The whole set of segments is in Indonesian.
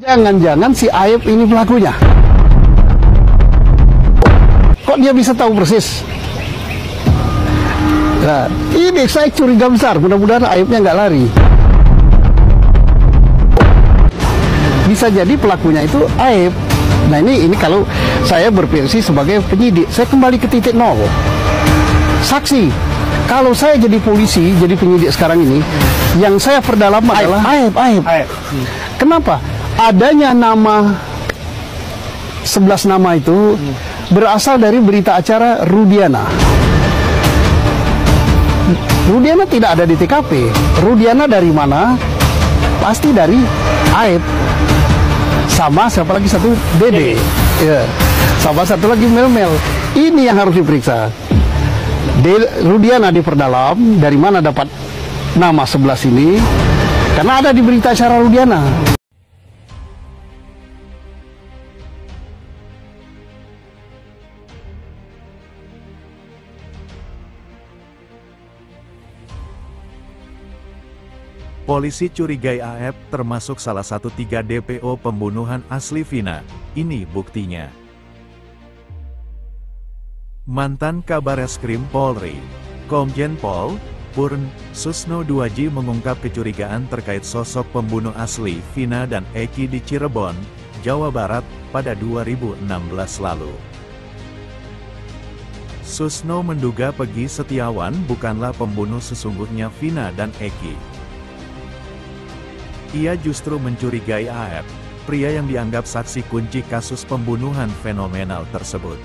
Jangan-jangan si Aep ini pelakunya. Kok dia bisa tahu persis? Nah, ini saya curiga besar. Mudah-mudahan Aepnya nggak lari. Bisa jadi pelakunya itu Aep. Nah ini kalau saya berversi sebagai penyidik, saya kembali ke titik nol. Saksi, kalau saya jadi polisi, jadi penyidik sekarang ini, yang saya perdalam adalah Aep. Kenapa? Adanya nama 11 nama itu berasal dari berita acara Rudiana. Rudiana tidak ada di TKP. Rudiana dari mana? Pasti dari Aep. Sama siapa lagi satu? Dede. Ya. Sama satu lagi Mel-Mel. Ini yang harus diperiksa. Rudiana diperdalam, dari mana dapat nama 11 ini? Karena ada di berita acara Rudiana. Polisi curigai Aep termasuk salah satu 3 DPO pembunuhan asli Vina. Ini buktinya. Mantan Kabareskrim Polri, Komjen Pol Purn Susno Duaji mengungkap kecurigaan terkait sosok pembunuh asli Vina dan Eki di Cirebon, Jawa Barat, pada 2016 lalu. Susno menduga Peggy Setiawan bukanlah pembunuh sesungguhnya Vina dan Eki. Ia justru mencurigai Aep, pria yang dianggap saksi kunci kasus pembunuhan fenomenal tersebut.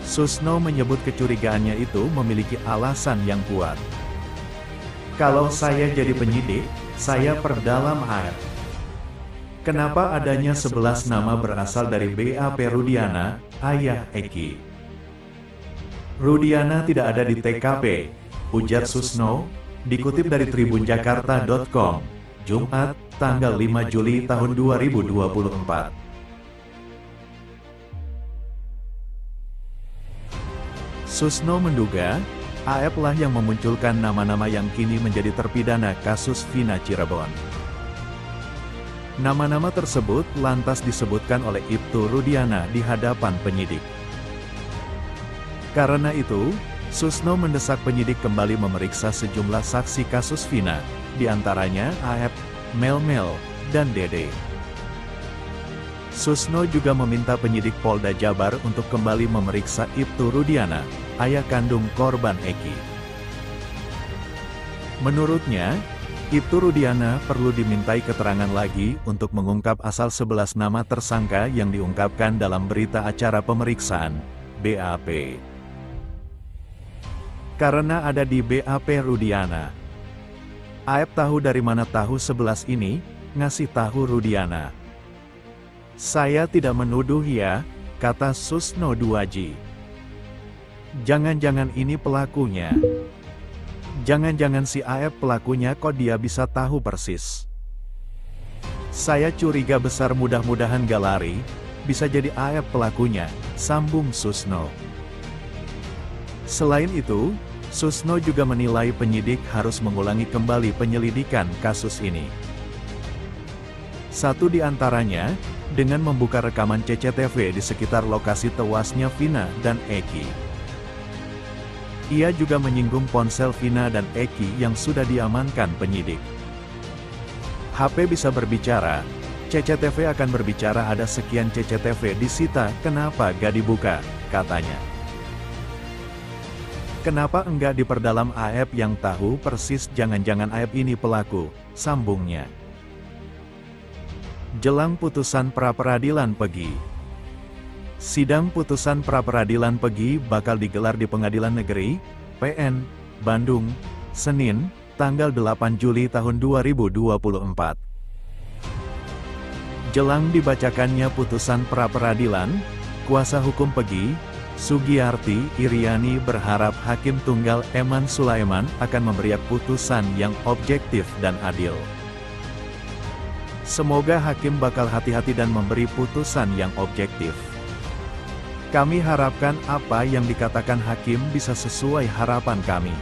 Susno menyebut kecurigaannya itu memiliki alasan yang kuat. Kalau saya jadi penyidik, saya perdalam Aep. Kenapa adanya 11 nama berasal dari BAP Rudiana, ayah Eki? Rudiana tidak ada di TKP, ujar Susno. Dikutip dari tribunjakarta.com, Jumat, tanggal 5 Juli tahun 2024. Susno menduga, Aep lah yang memunculkan nama-nama yang kini menjadi terpidana kasus Vina Cirebon. Nama-nama tersebut lantas disebutkan oleh Ibtu Rudiana di hadapan penyidik. Karena itu, Susno mendesak penyidik kembali memeriksa sejumlah saksi kasus Vina, diantaranya Aep, Mel-Mel, dan Dede. Susno juga meminta penyidik Polda Jabar untuk kembali memeriksa Ibtu Rudiana, ayah kandung korban Eki. Menurutnya, Ibtu Rudiana perlu dimintai keterangan lagi untuk mengungkap asal 11 nama tersangka yang diungkapkan dalam berita acara pemeriksaan, BAP. Karena ada di BAP Rudiana. Aep tahu dari mana tahu 11 ini, ngasih tahu Rudiana. Saya tidak menuduh ya, kata Susno Duaji. Jangan-jangan ini pelakunya. Jangan-jangan si Aep pelakunya kok dia bisa tahu persis. Saya curiga besar mudah-mudahan gak lari, bisa jadi Aep pelakunya, sambung Susno. Selain itu, Susno juga menilai penyidik harus mengulangi kembali penyelidikan kasus ini. Satu di antaranya, dengan membuka rekaman CCTV di sekitar lokasi tewasnya Vina dan Eki. Ia juga menyinggung ponsel Vina dan Eki yang sudah diamankan penyidik. HP bisa berbicara, CCTV akan berbicara, ada sekian CCTV disita, kenapa gak dibuka, katanya. Kenapa enggak diperdalam Aep yang tahu persis jangan-jangan Aep ini pelaku, sambungnya. Jelang putusan pra-peradilan Peggy. Sidang putusan pra-peradilan Peggy bakal digelar di Pengadilan Negeri, PN, Bandung, Senin, tanggal 8 Juli tahun 2024. Jelang dibacakannya putusan pra-peradilan, kuasa hukum Peggy, Sugiyarti Iriani berharap Hakim Tunggal Eman Sulaiman akan memberi putusan yang objektif dan adil. Semoga hakim bakal hati-hati dan memberi putusan yang objektif. Kami harapkan apa yang dikatakan hakim bisa sesuai harapan kami.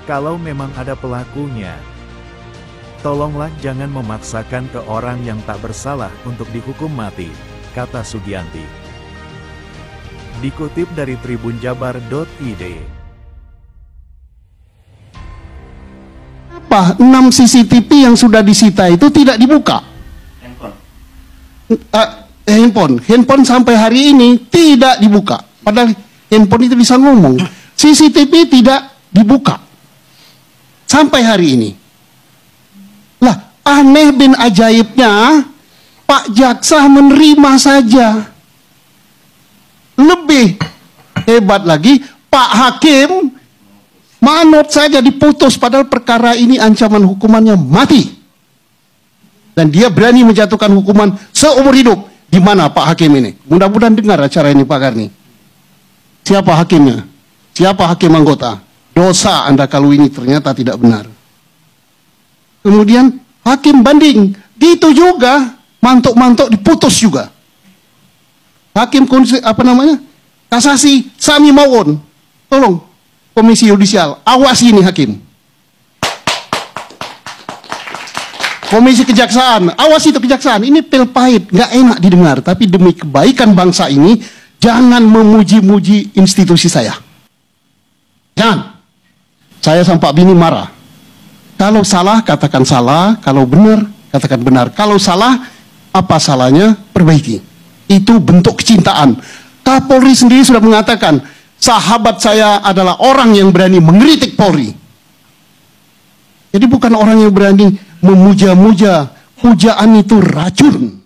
Kalau memang ada pelakunya, Tolonglah jangan memaksakan ke orang yang tak bersalah untuk dihukum mati, kata Sugianti. Dikutip dari tribunjabar.id. Apa 6 CCTV yang sudah disita itu tidak dibuka? Handphone sampai hari ini tidak dibuka. Padahal handphone itu bisa ngomong. CCTV tidak dibuka sampai hari ini. Lah, aneh bin ajaibnya, Pak Jaksa menerima saja. Lebih hebat lagi, Pak Hakim manut saja, diputus, padahal perkara ini ancaman hukumannya mati. Dan dia berani menjatuhkan hukuman seumur hidup. Di mana Pak Hakim ini? Mudah-mudahan dengar acara ini Pak Karni. Siapa hakimnya? Siapa hakim anggota? Dosa Anda kalau ini ternyata tidak benar. Kemudian hakim banding, gitu juga, mantuk-mantuk diputus juga. Hakim kasasi Sami Mawon, tolong Komisi Yudisial awasi ini hakim. Komisi Kejaksaan, awasi itu kejaksaan. Ini pil pahit, nggak enak didengar, tapi demi kebaikan bangsa ini jangan memuji-muji institusi saya. Jangan. Saya sama Pak Bini marah. Kalau salah, katakan salah. Kalau benar, katakan benar. Kalau salah, apa salahnya? Perbaiki. Itu bentuk kecintaan. Kapolri sendiri sudah mengatakan, sahabat saya adalah orang yang berani mengkritik Polri. Jadi bukan orang yang berani memuja-muja. Pujaan itu racun.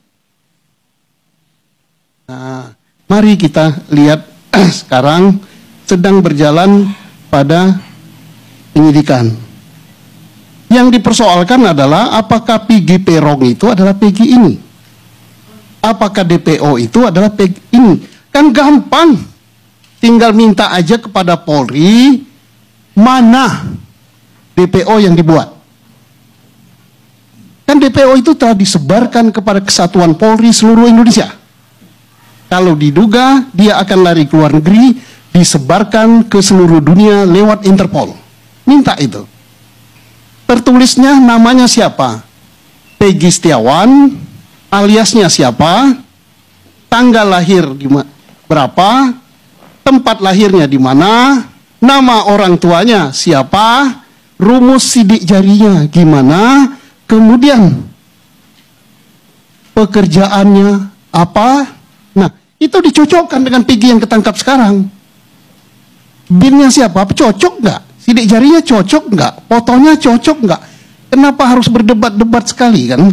Nah, mari kita lihat sekarang sedang berjalan pada penyidikan. Yang dipersoalkan adalah apakah Peggy Perong itu adalah Peggy ini? Apakah DPO itu adalah Peggy ini? Kan gampang. Tinggal minta aja kepada Polri mana DPO yang dibuat. Kan DPO itu telah disebarkan kepada kesatuan Polri seluruh Indonesia. Kalau diduga dia akan lari ke luar negeri, disebarkan ke seluruh dunia lewat Interpol. Minta itu. Tertulisnya namanya siapa? Peggy Setiawan, aliasnya siapa? Tanggal lahir berapa? Tempat lahirnya di mana? Nama orang tuanya siapa? Rumus sidik jarinya gimana? Kemudian pekerjaannya apa? Nah, itu dicocokkan dengan Peggy yang ketangkap sekarang. BIN-nya siapa? Cocok nggak? Sidik jarinya cocok nggak? Fotonya cocok nggak? Kenapa harus berdebat-debat sekali kan?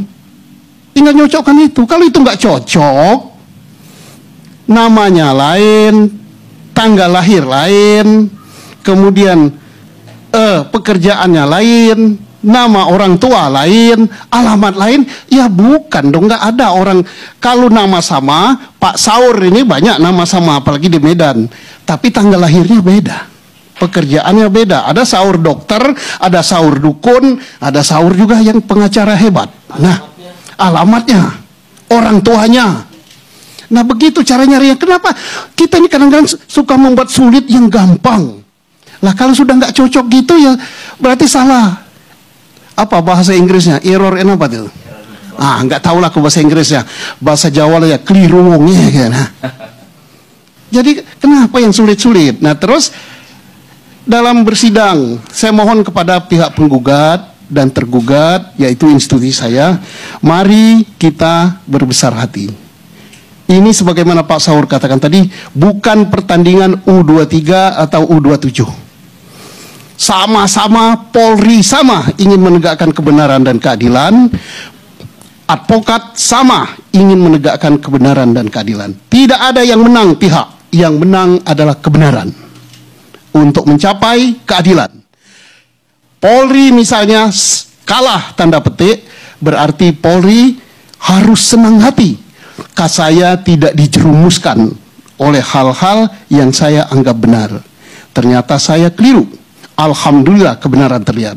Tinggal nyocokkan itu. Kalau itu nggak cocok, namanya lain, tanggal lahir lain, kemudian pekerjaannya lain, nama orang tua lain, alamat lain, ya bukan dong, nggak ada orang. Kalau nama sama, Pak Saur ini banyak nama sama, apalagi di Medan, tapi tanggal lahirnya beda, pekerjaannya beda. Ada Saur dokter, ada Saur dukun, ada Saur juga yang pengacara hebat. Nah, alamatnya, orang tuanya. Nah, begitu cara nyarinya. Kenapa kita ini kadang-kadang suka membuat sulit yang gampang? Lah, kalau sudah nggak cocok gitu ya berarti salah. Apa bahasa Inggrisnya? Error in apa itu? Nggak tahu lah ke bahasa Inggrisnya. Bahasa Jawa lah ya keliru kan. Jadi kenapa yang sulit-sulit? Nah, terus dalam bersidang saya mohon kepada pihak penggugat dan tergugat, yaitu institusi saya, mari kita berbesar hati. Ini sebagaimana Pak Saur katakan tadi, bukan pertandingan U23 atau U27. Sama-sama Polri sama ingin menegakkan kebenaran dan keadilan. Advokat sama ingin menegakkan kebenaran dan keadilan. Tidak ada yang menang pihak, yang menang adalah kebenaran untuk mencapai keadilan. Polri misalnya kalah tanda petik, berarti Polri harus senang hati. Saya tidak dijerumuskan oleh hal-hal yang saya anggap benar. Ternyata saya keliru. Alhamdulillah kebenaran terlihat.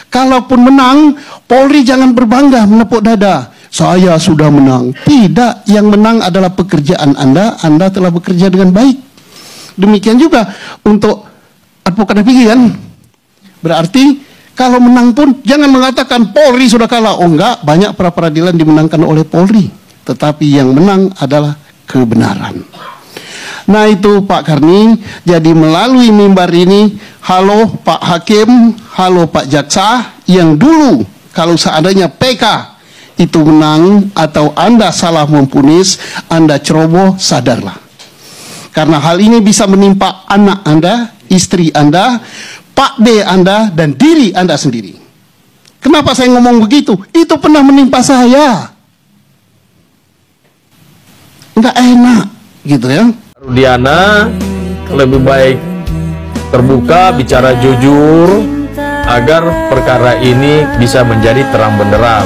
Kalaupun menang, Polri jangan berbangga menepuk dada. Saya sudah menang. Tidak, yang menang adalah pekerjaan Anda. Anda telah bekerja dengan baik. Demikian juga untuk advokat Peggy kan. Berarti Kalau menang pun jangan mengatakan Polri sudah kalah. Oh enggak, banyak pra-peradilan dimenangkan oleh Polri. Tetapi yang menang adalah kebenaran. Nah itu Pak Karni, jadi melalui mimbar ini, halo Pak Hakim, halo Pak Jaksa, yang dulu kalau seandainya PK itu menang atau Anda salah mempunis, Anda ceroboh, sadarlah. Karena hal ini bisa menimpa anak Anda, istri Anda, Pak D Anda, dan diri Anda sendiri. Kenapa saya ngomong begitu? Itu pernah menimpa saya. Nggak enak, gitu ya. Rudiana lebih baik terbuka, bicara jujur, agar perkara ini bisa menjadi terang benderang.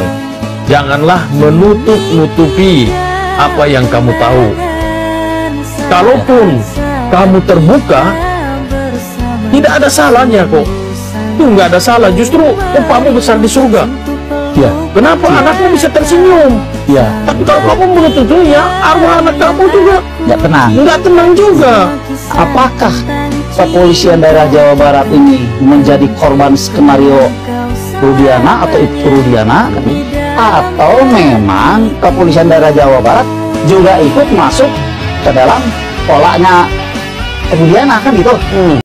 Janganlah menutup-nutupi apa yang kamu tahu. Kalaupun kamu terbuka, tidak ada salahnya kok. Itu nggak ada salah, justru upamu besar di surga. Ya. Kenapa anakmu bisa tersenyum? Ya. Tapi kalau kamu menutupinya, arwah anak kamu juga Nggak tenang. nggak tenang juga. Apakah kepolisian daerah Jawa Barat ini menjadi korban skenario Rudiana atau Ibu Rudiana, atau memang kepolisian daerah Jawa Barat juga ikut masuk ke dalam polanya Rudiana, kan gitu?